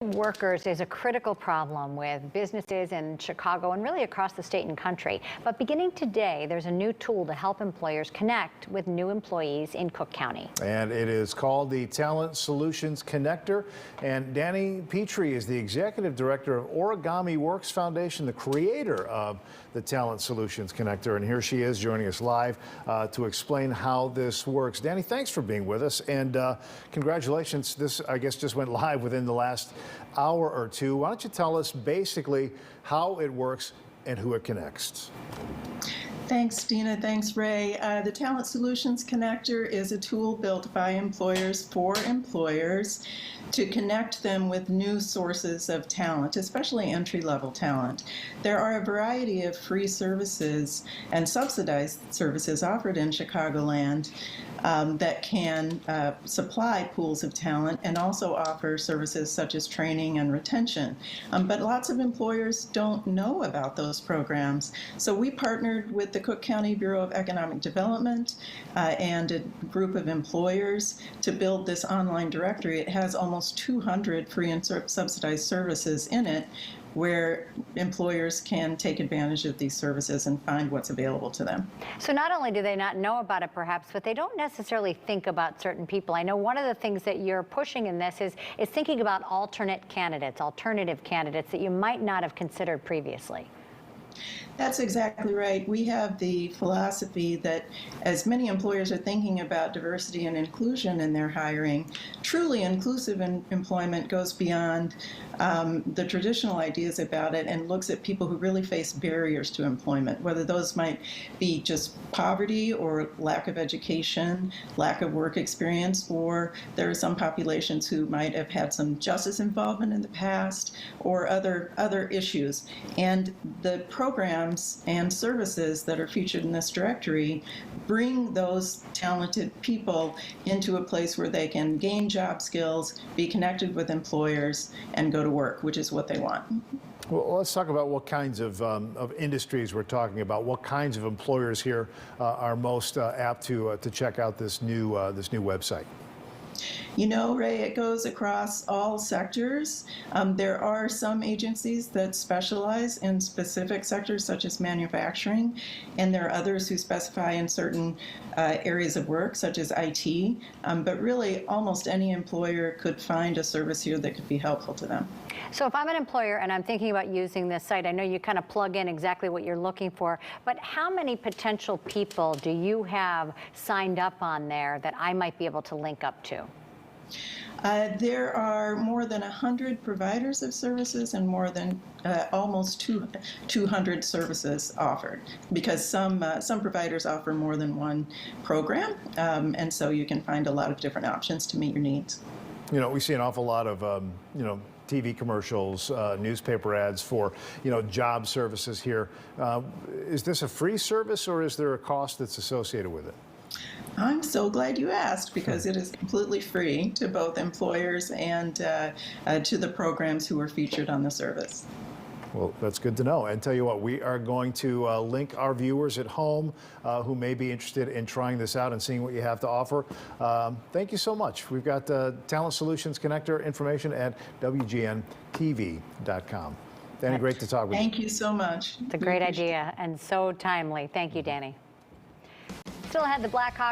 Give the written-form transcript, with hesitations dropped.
Workers is a critical problem with businesses in Chicago and really across the state and country. But beginning today, there's a new tool to help employers connect with new employees in Cook County. And it is called the Talent Solutions Connector. And Danny Petrie is the executive director of Origami Works Foundation, the creator of the Talent Solutions Connector. And here she is joining us live to explain how this works. Danny, thanks for being with us. And congratulations. This, I guess, just went live within the last hour or two. Why don't you tell us basically how it works and who it connects? Thanks, Dina. Thanks, Ray. The Talent Solutions Connector is a tool built by employers for employers to connect them with new sources of talent, especially entry-level talent. There are a variety of free services and subsidized services offered in Chicagoland that can supply pools of talent and also offer services such as training and retention. But lots of employers don't know about those programs. So we partnered with the Cook County Bureau of Economic Development and a group of employers to build this online directory. It has almost 200 free and subsidized services in it, where employers can take advantage of these services and find what's available to them. So not only do they not know about it perhaps, but they don't necessarily think about certain people. I know one of the things that you're pushing in this is thinking about alternative candidates that you might not have considered previously. That's exactly right. We have the philosophy that as many employers are thinking about diversity and inclusion in their hiring, truly inclusive employment goes beyond the traditional ideas about it and looks at people who really face barriers to employment, whether those might be just poverty or lack of education, lack of work experience, or there are some populations who might have had some justice involvement in the past or other issues. And the programs and services that are featured in this directory bring those talented people into a place where they can gain job skills, be connected with employers, and go to work, which is what they want. Well, let's talk about what kinds of industries we're talking about. What kinds of employers here are most apt to check out this new website? You know, Ray, it goes across all sectors. There are some agencies that specialize in specific sectors, such as manufacturing, and there are others who specify in certain areas of work, such as IT. But really, almost any employer could find a service here that could be helpful to them. So if I'm an employer and I'm thinking about using this site, I know you kind of plug in exactly what you're looking for, but how many potential people do you have signed up on there that I might be able to link up to? There are more than 100 providers of services and more than almost 200 services offered, because some providers offer more than one program, and so you can find a lot of different options to meet your needs. You know, we see an awful lot of, TV commercials, newspaper ads for, job services here. Is this a free service or is there a cost that's associated with it? I'm so glad you asked, because it is completely free to both employers and to the programs who are featured on the service. Well, that's good to know. And tell you what, we are going to link our viewers at home who may be interested in trying this out and seeing what you have to offer. Thank you so much. We've got Talent Solutions Connector information at WGNTV.com. Danny, great to talk with you. Thank you so much. It's a great idea and so timely. Thank you, Danny. Still ahead, the Blackhawks